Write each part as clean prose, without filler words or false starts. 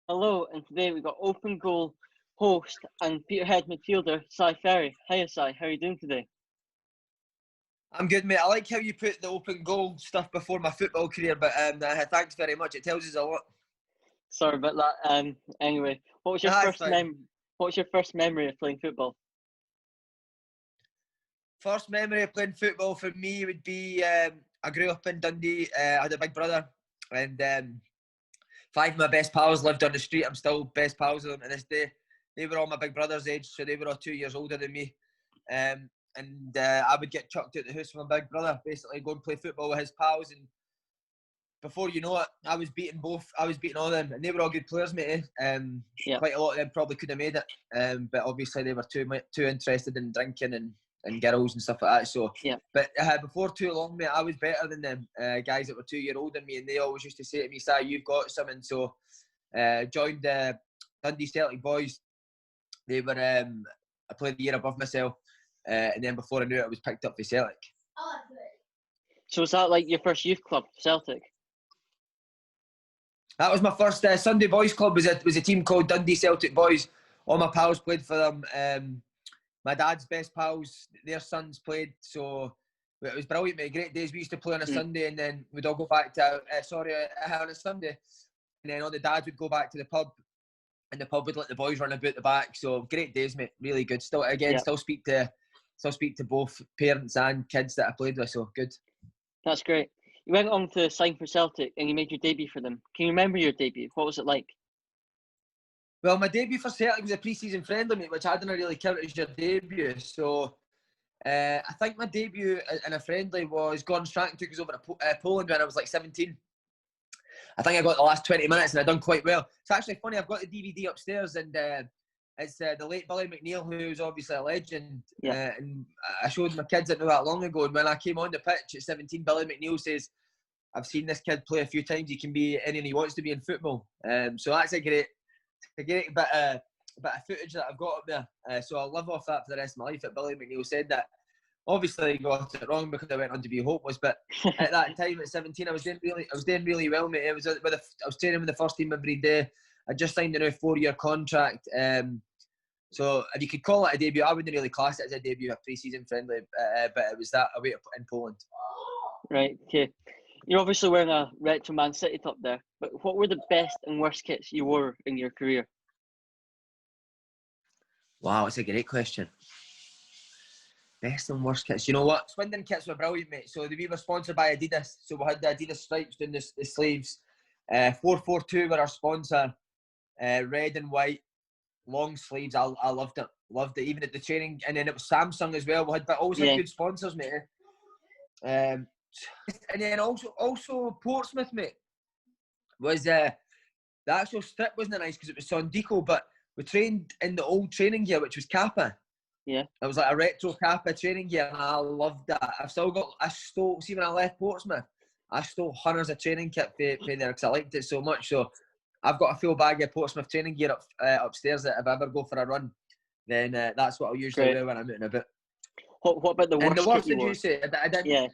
Hello, and today we've got open goal host and Peterhead midfielder Ferry. Hiya, How are you doing today? I'm good, mate. I like how you put the open goal stuff before my football career, but thanks very much. It tells us a lot. Sorry about that. Anyway, what was your What was your first memory of playing football? First memory of playing football for me would be I grew up in Dundee. I had a big brother, and five of my best pals lived on the street. I'm still best pals with them to this day. They were all my big brother's age, so they were all 2 years older than me. And I would get chucked out the house with my big brother, basically go and play football with his pals. And before you know it, I was beating all of them, and they were all good players, mate. Quite a lot of them probably could have made it, but obviously they were too interested in drinking and girls and stuff like that. So, but before too long, mate, I was better than them guys that were 2 years older than me, and they always used to say to me, "Si, you've got something." So, joined the Dundee Celtic boys. They were I played the year above myself, and then before I knew it, I was picked up for Celtic. So was that like your first youth club, Celtic? That was my first Sunday boys club. Was a team called Dundee Celtic Boys. All my pals played for them. My dad's best pals, their sons played, so it was brilliant, mate. Great days. We used to play on a Sunday, and then we'd all go back to on a Sunday, and then all the dads would go back to the pub, and the pub would let the boys run about the back. So great days, mate. Really good. Still speak to both parents and kids that I played with. So good. That's great. You went on to sign for Celtic, and you made your debut for them. Can you remember your debut? What was it like? Well, my debut for Celtic was a pre-season friendly, mate, which I didn't really count as your debut. So I think my debut in a friendly was Gordon Strachan took us over to Poland when I was like 17. I think I got the last 20 minutes and I done quite well. It's actually funny, I've got the DVD upstairs, and it's the late Billy McNeil, who's obviously a legend. And I showed my kids it not that long ago, and when I came on the pitch at 17, Billy McNeil says, "I've seen this kid play a few times. He can be anything he wants to be in football." So that's a great bit of footage that I've got up there. So I'll live off that for the rest of my life. That Billy McNeil said that. Obviously, I got it wrong because I went on to be hopeless. But at that time, at 17, I was doing really well, mate. I was training with the first team every day. I just signed a new 4-year contract. So if you could call it a debut, I wouldn't really class it as a debut, a pre-season friendly. But it was that away in Poland. Right. Okay. You're obviously wearing a retro Man City top there, but what were the best and worst kits you wore in your career? Wow, it's a great question. Best and worst kits. You know what? Swindon kits were brilliant, mate. So we were sponsored by Adidas. So we had the Adidas stripes down the sleeves. 442 were our sponsor. Red and white, long sleeves. I loved it. Loved it. Even at the training. And then it was Samsung as well. We had always had good sponsors, mate. And then also Portsmouth, mate. Was the actual strip wasn't nice because it was Sondico, but we trained in the old training gear, which was Kappa. Yeah. It was like a retro Kappa training gear, and I loved that. See, when I left Portsmouth, I stole hundreds of training kit for there because I liked it so much. So I've got a full bag of Portsmouth training gear upstairs that if I ever go for a run, then that's what I'll usually wear when I'm out and about. What about the worst? And the worst, did you say? I did. Yeah.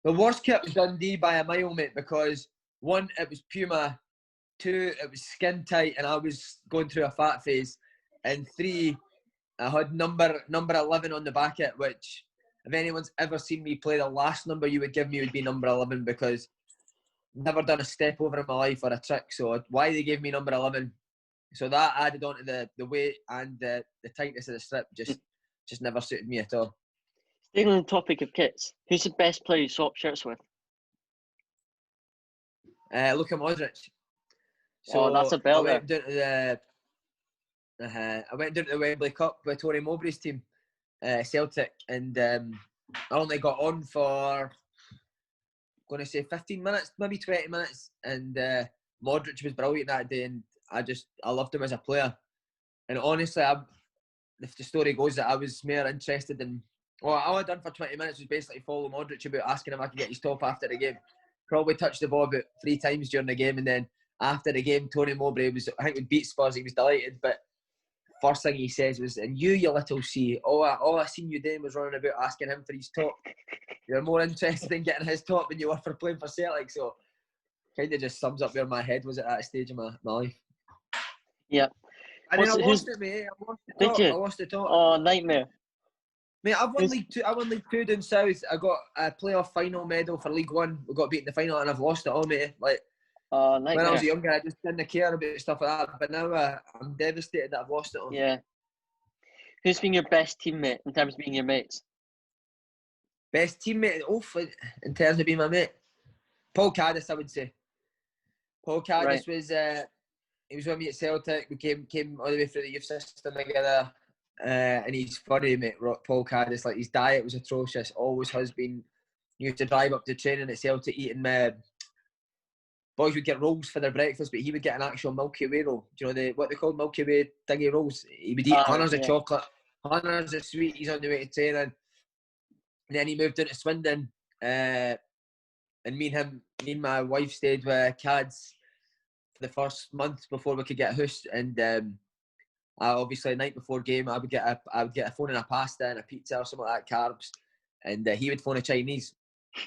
The worst kit was Dundee by a mile, mate, because 1, it was Puma, 2, it was skin tight, and I was going through a fat phase, and 3, I had number 11 on the back of it, which if anyone's ever seen me play, the last number you would give me would be number 11 because I've never done a step over in my life or a trick. So why they gave me number 11? So that added on to the weight and the tightness of the strip just never suited me at all. Staying on the topic of kits, who's the best player you swapped shirts with? Luka Modric. So that's a belt I went down to the Wembley Cup with Tony Mowbray's team, Celtic, and I only got on for, I'm going to say 15 minutes, maybe 20 minutes, and Modric was brilliant that day, and I loved him as a player. And honestly, if the story goes that I was more interested in, all I'd done for 20 minutes was basically follow Modric about, asking him if I could get his top after the game. Probably touched the ball about 3 times during the game, and then after the game, Tony Mowbray we beat Spurs, he was delighted, but first thing he says was, "And you little C, all I seen you doing was running about asking him for his top. You're more interested in getting his top than you were for playing for Celtic." So kind of just sums up where my head was at that stage of my life. Yeah. And then I lost it, mate. Did you? I lost the top. Oh, nightmare. Mate, I've won League Two. I won League Two down south. I got a playoff final medal for League One. We got beat in the final, and I've lost it all, mate. Like Nightmare. when I was younger, I just didn't care about stuff like that. But now I'm devastated that I've lost it all. Yeah. Who's been your best teammate in terms of being your mates? Best teammate, in terms of being my mate, Paul Caddis, I would say. Paul Caddis was he was with me at Celtic. We came all the way through the youth system together, and he's funny, mate. Paul Caddis, like his diet was atrocious. Always has been. He used to drive up to training at Celtic eating. Boys would get rolls for their breakfast, but he would get an actual Milky Way roll. Do you know what they called Milky Way thingy rolls? He would eat hundreds of chocolate, hundreds of sweeties on the way to training. And then he moved into Swindon, and me and my wife stayed with Cads for the first month before we could get a house. And obviously the night before game, I would get a phone and a pasta and a pizza or something like that, carbs, and he would phone a Chinese.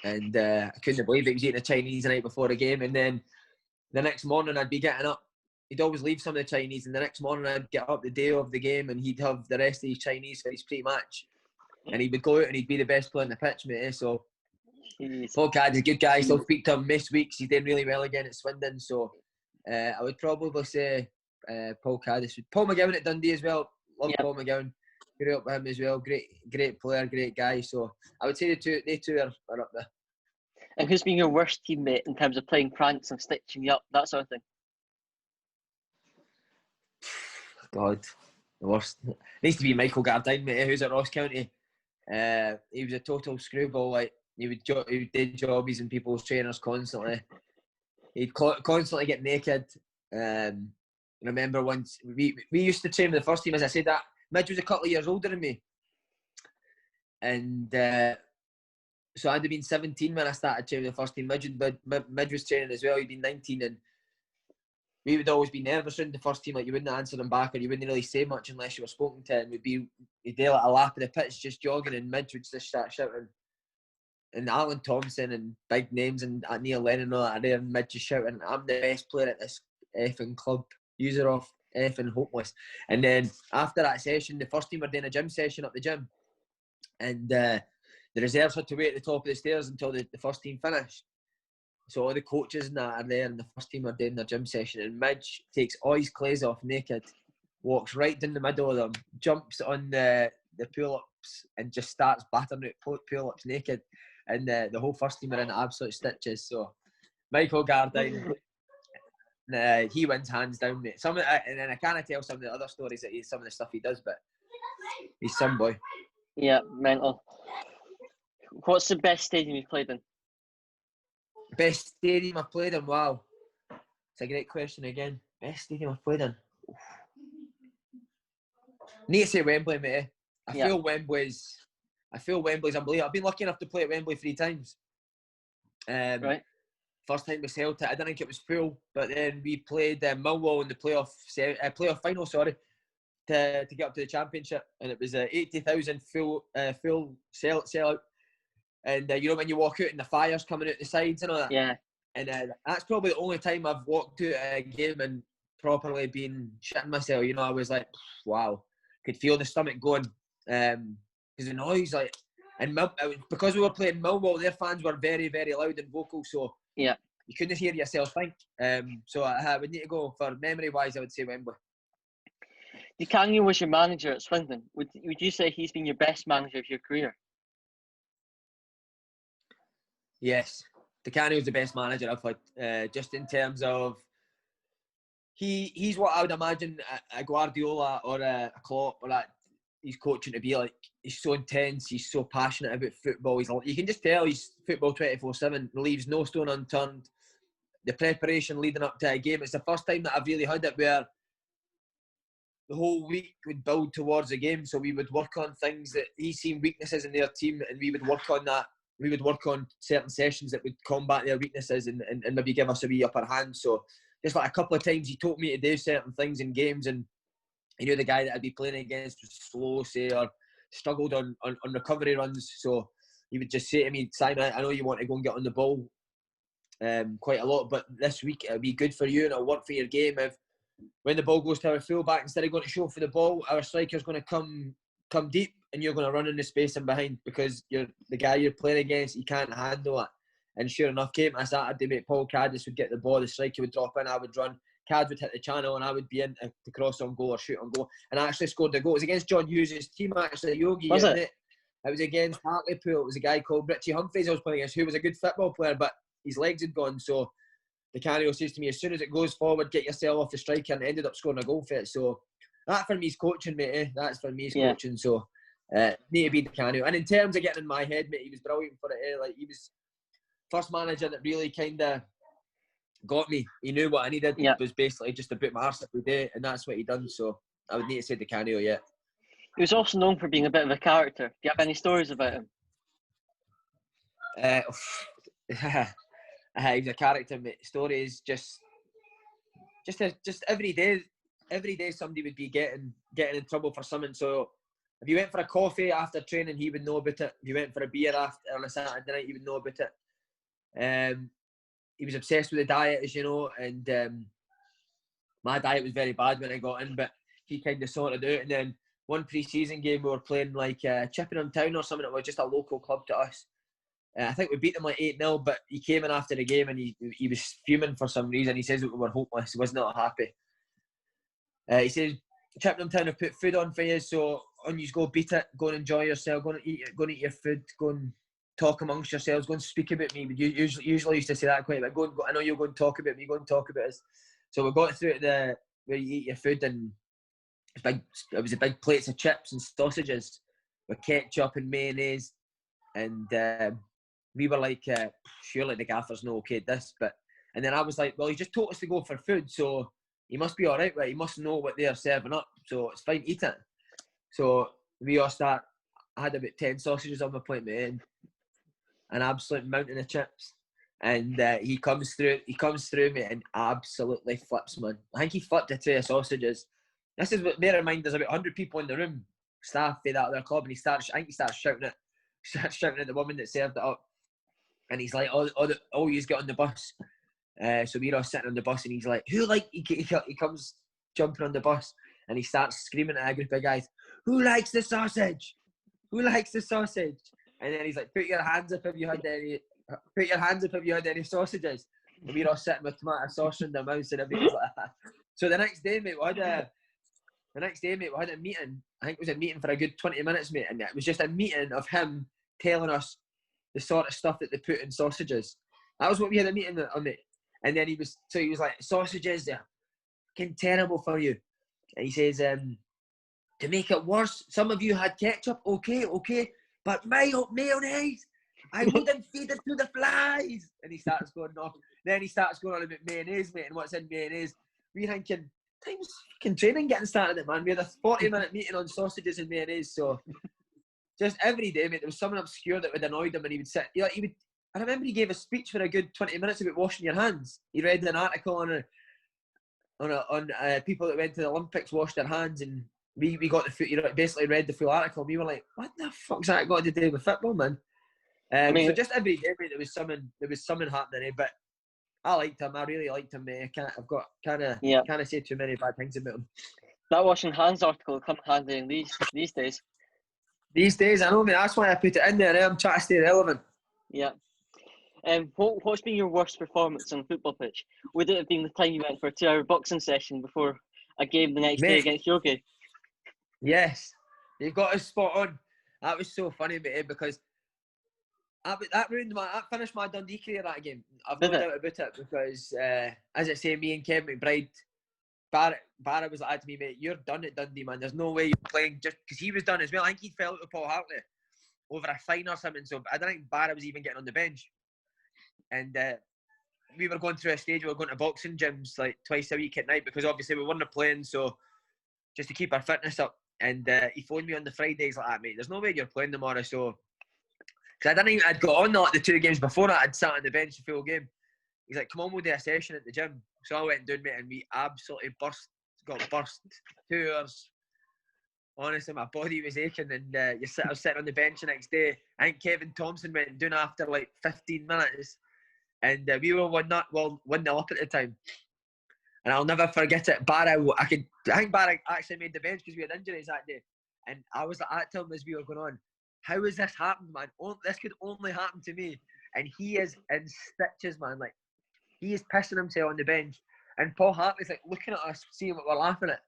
And I couldn't believe he was eating a Chinese the night before the game. And then the next morning I'd be getting up. He'd always leave some of the Chinese, and the next morning I'd get up the day of the game, and he'd have the rest of his Chinese for his pre-match. And he would go out and he'd be the best player on the pitch, mate. So Paul Cadd is a good guy. Still speak to him most weeks. He's doing really well again at Swindon. So I would probably say Paul Cadd. Paul McGowan at Dundee as well. Love Paul McGowan. Grew up with him as well. Great player, great guy. So I would say they two are up there. And who's been your worst teammate in terms of playing pranks and stitching you up, that sort of thing? God, the worst. It needs to be Michael Gardine, mate, who's at Ross County. He was a total screwball. Like he would do jobbies in people's trainers constantly. He'd constantly get naked. Remember once we used to train with the first team. As I said, that Midge was a couple of years older than me, and so I'd have been 17 when I started training with the first team. Midge was training as well. He'd been 19, and we would always be nervous around the first team. Like you wouldn't answer them back, or you wouldn't really say much unless you were spoken to. And we'd do like a lap of the pitch, just jogging, and Midge would just start shouting. And Alan Thompson and big names and Neil Lennon and all that are there, and Midge just shouting, "I'm the best player at this effing club. User off effing hopeless." And then after that session, the first team were doing a gym session up the gym, and the reserves had to wait at the top of the stairs until the first team finished. So all the coaches and that are there, and the first team are doing their gym session, and Midge takes all his clothes off naked, walks right down the middle of them, jumps on the pull-ups and just starts battering out pull-ups naked, and the whole first team are in absolute stitches. So Michael Gardine, he wins hands down, mate. And then I can't tell some of the other stories that some of the stuff he does, but he's some boy. Yeah, mental. What's the best stadium you've played in? Best stadium I've played in? Wow. It's a great question again. Best stadium I've played in? Need to say Wembley, mate. I feel Wembley's unbelievable. I've been lucky enough to play at Wembley 3 times. Right. First time with Celtic, I didn't think it was full, but then we played Millwall in the playoff final, to get up to the Championship, and it was 80,000 full sellout. And you know when you walk out and the fire's coming out the sides and all that? Yeah. And that's probably the only time I've walked out a game and properly been shitting myself. You know, I was like, wow. Could feel the stomach going. Because the noise, like, and because we were playing Millwall, their fans were very, very loud and vocal, so yeah, you couldn't hear yourself think. So I would need to go, for memory-wise, I would say Wembley. Di Canio was your manager at Swindon. Would you say he's been your best manager of your career? Yes, Di Canio was the best manager I've had. Just in terms of he's what I would imagine a Guardiola or a Klopp or that he's coaching to be like. He's so intense. He's so passionate about football. You can just tell he's football 24/7. Leaves no stone unturned. The preparation leading up to a game. It's the first time that I've really had it where the whole week would build towards a game. So we would work on things that he's seen weaknesses in their team, and we would work on that. We would work on certain sessions that would combat their weaknesses and maybe give us a wee upper hand. So just like a couple of times he told me to do certain things in games, and he knew the guy that I'd be playing against was slow, say, or struggled on recovery runs. So he would just say to me, "Simon, I know you want to go and get on the ball quite a lot, but this week it'll be good for you and it'll work for your game when the ball goes to our full-back, instead of going to show for the ball, our striker's going to come deep, and you're going to run in the space in behind, because the guy you're playing against, he can't handle it. And sure enough, came to Saturday, mate, Paul Caddis would get the ball, the striker would drop in, I would run, Cad would hit the channel, and I would be in to cross on goal or shoot on goal. And I actually scored the goal. It was against John Hughes' team, actually, Yogi. Was it? Mate. It was against Hartlepool. It was a guy called Richie Humphreys I was playing against, who was a good football player, but his legs had gone. So the Canio says to me, as soon as it goes forward, get yourself off the striker, and ended up scoring a goal for it. So that for me is coaching, mate. Eh? That's for me is coaching. So need to be the Canio. And in terms of getting in my head, mate, he was brilliant for it. Eh? Like, he was first manager that really kind of got me. He knew what I needed. Yeah. It was basically just to put my arse every day, and that's what he done. So I would need to say the Canio, yeah. He was also known for being a bit of a character. Do you have any stories about him? He's a character, mate. Stories just every day somebody would be getting in trouble for something. So if you went for a coffee after training, he would know about it. If you went for a beer after on a Saturday night, he would know about it. He was obsessed with the diet, as you know, and my diet was very bad when I got in, but he kind of sorted it out. And then one pre-season game, we were playing like Chippenham Town or something. It was just a local club to us. I think we beat them like 8-0, but he came in after the game and he was fuming for some reason. He says we were hopeless. He was not happy. He says, Chippenham Town have put food on for you, so on you go, beat it, go and enjoy yourself, go and eat your food, go and talk amongst yourselves, go and speak about me. But you usually used to say that quite a bit. Go, I know you're going to talk about me, go and talk about us. So we got through to where you eat your food, and it was a big plates of chips and sausages with ketchup and mayonnaise, and we were like, surely the gaffer's no okay at this, and then I was like, well, he just told us to go for food, so he must be all right with it. He must know what they're serving up, so it's fine, eat it. So we all start. I had about 10 sausages on my plate, mate, and an absolute mountain of chips. And he comes through, mate, and absolutely flips, man. I think he flipped a tray of sausages. This is what, bear in mind, there's about 100 people in the room, staff for that other club, and I think he starts shouting at the woman that served it up. And he's like, oh, you get on the bus. So we're all sitting on the bus, and he's like, he comes jumping on the bus, and he starts screaming at a group of guys, who likes the sausage? Who likes the sausage? And then he's like, put your hands up if you had any sausages. And we're all sitting with tomato sauce in their mouths and everything like that. So the next day, mate, we had a meeting. I think it was a meeting for a good 20 minutes, mate. And it was just a meeting of him telling us the sort of stuff that they put in sausages. That was what we had a meeting on it. And then he was like, sausages, they're fucking terrible for you. And he says, to make it worse, some of you had ketchup, okay, but mayonnaise, I wouldn't feed it to the flies. And he starts going off. Then he starts going on about mayonnaise, mate, and what's in mayonnaise. We're thinking, time's fucking training getting started, man. We had a 40-minute meeting on sausages and mayonnaise, so just every day, mate, there was something obscure that would annoy him, and he would sit. I remember he gave a speech for a good 20 minutes about washing your hands. He read an article on people that went to the Olympics washed their hands, and we got basically read the full article. And we were like, what the fuck's that got to do with football, man? So just every day, mate, there was something happening. Eh? But I liked him. I really liked him, mate. Can't say too many bad things about him. That washing hands article will come handy in these days. These days, I know, mate. That's why I put it in there. I'm trying to stay relevant. Yeah. What's been your worst performance on the football pitch? Would it have been the time you went for a 2-hour boxing session before a game the next day against Yogi? Yes, you've got us spot on. That was so funny, mate, because that finished my Dundee career, that game. I've no doubt about it, because as I say, me and Kevin McBride, Barra was like to me, mate, you're done at Dundee, man. There's no way you're playing, just because he was done as well. I think he fell out with Paul Hartley over a fine or something, so I don't think Barra was even getting on the bench. And we were going through a stage where we were going to boxing gyms like twice a week at night, because obviously we weren't playing, so just to keep our fitness up. And he phoned me on the Friday. He's like, mate, there's no way you're playing tomorrow. So, because I'd got on like the 2 games before that, I'd sat on the bench the full game. He's like, come on, we'll do a session at the gym. So I went down, mate, and we absolutely got burst. 2 hours. Honestly, my body was aching, and I was sitting on the bench the next day. I think Kevin Thompson went down after like 15 minutes, and we were 1-0 up at the time. And I'll never forget it. I think Barry actually made the bench because we had injuries that day. And I was like that to him as we were going on. How has this happened, man? This could only happen to me. And he is in stitches, man. Like, he is pissing himself on the bench. And Paul Hartley's like looking at us, seeing what we're laughing at.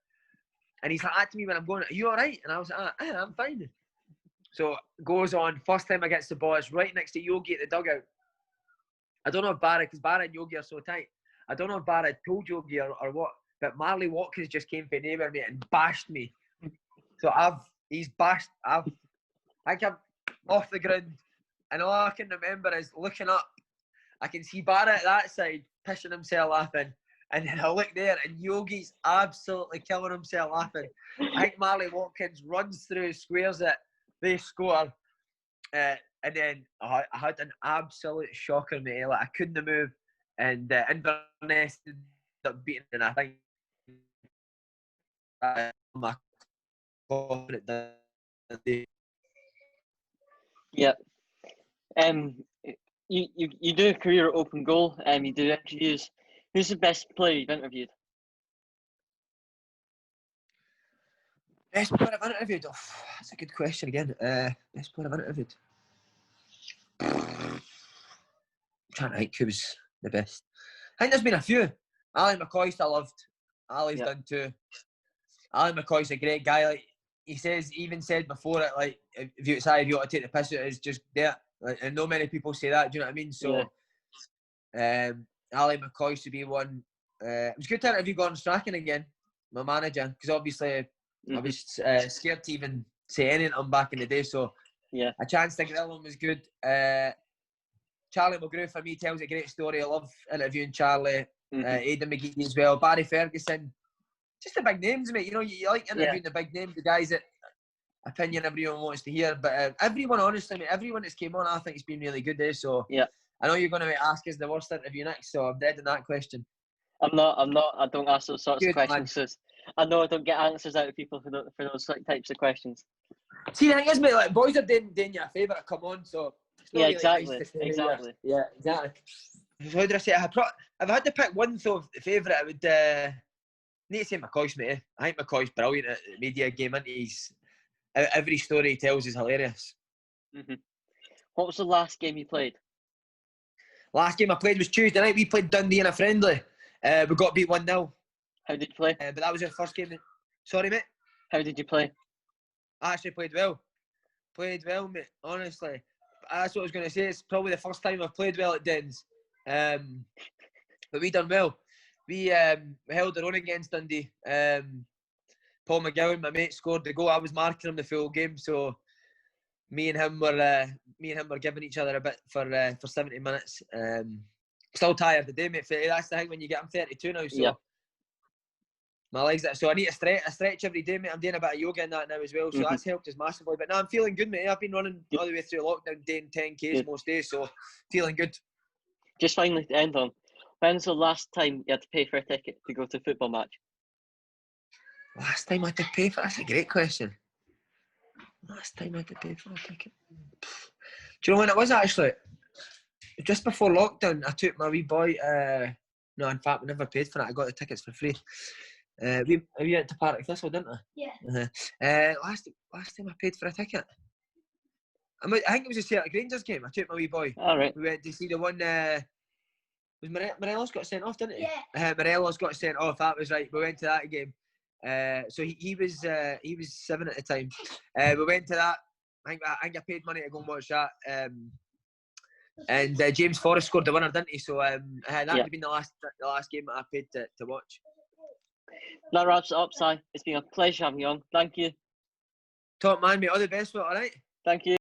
And he's like that to me when I'm going, are you all right? And I was like, I'm fine. So goes on. First time I get the ball, it's right next to Yogi at the dugout. I don't know if Barry, because Barry and Yogi are so tight. I don't know if Barry told Yogi or what, but Marley Watkins just came for neighbour me and bashed me. So he's bashed. I think I'm off the ground, and all I can remember is looking up. I can see Barry at that side pissing himself laughing, and then I look there, and Yogi's absolutely killing himself laughing. I think Marley Watkins runs through, squares it, they score. And then I had an absolute shocker, mate. Like, I couldn't move, and Inverness ended up beating, and I think my confidence that day. Yeah. You do a career at Open Goal. You do interviews. Who's the best player you've interviewed? Best player I've interviewed? Oh, that's a good question again. Best player I've interviewed? I'm trying to think who was the best. I think there's been a few. Ali McCoist I loved. Ali's done too. Ali McCoist's a great guy. Like, he even said before it, like, if you outside, you ought to take the piss out, it's just there. Like, and not many people say that, do you know what I mean? So Ali McCoist would be one. It was good to interview Gordon Strachan again, my manager, because obviously I was scared to even say anything to him back in the day, so a chance to grill him was good. Charlie McGrew, for me, tells a great story. I love interviewing Charlie. Aidan McGee as well. Barry Ferguson. Just the big names, mate. You know, you like interviewing the big names, the guys that opinion everyone wants to hear. But everyone, honestly, mate, everyone that's came on, I think it's been really good there. So I know you're going to ask us the worst interview next, so I'm dead in that question. I'm not. I don't ask those sorts of questions. So I know I don't get answers out of people for those types of questions. See, the thing is, mate, like, boys are doing you a favour to come on, so it's not really exactly. Nice to Exactly. Yeah, exactly. So how did I say? If I had to pick one favourite, I would need to say McCoist, mate. I think McCoist's brilliant at the media game, and every story he tells is hilarious. What was the last game you played? Last game I played was Tuesday night. We played Dundee in a friendly. We got beat 1-0. How did you play? But that was our first game. Sorry, mate. How did you play? I actually played well. Played well, mate. Honestly, that's what I was going to say. It's probably the first time I've played well at Dens. But we done well. We held our own against Dundee. Paul McGowan, my mate, scored the goal. I was marking him the full game, so me and him were giving each other a bit for 70 minutes. Still tired today, mate. That's the thing when you get. I'm 32 now, so my legs. So I need a stretch every day, mate. I'm doing a bit of yoga and that now as well, so that's helped us massively. But now I'm feeling good, mate. I've been running all the way through lockdown, doing 10Ks most days, so feeling good. Just finally to end on, when's the last time you had to pay for a ticket to go to a football match? Last time I had to pay for? That's a great question. Last time I had to pay for a ticket. Do you know when it was actually? Just before lockdown, I took my wee boy. No, in fact, we never paid for it. I got the tickets for free. We went to Partick Thistle, didn't we? Yeah. Last time I paid for a ticket. I think it was a Celtic Rangers game. I took my wee boy. All right. We went to see the one. Was Morelos got sent off, didn't he? Yeah. Morelos got sent off. That was right. We went to that game. So he was 7 at the time. We went to that. I think I paid money to go and watch that. And James Forrest scored the winner, didn't he? So that would have been the last game that I paid to watch. That wraps it up, Si. It's been a pleasure having you on. Thank you. Top man, mate. All the best for it, all right? Thank you.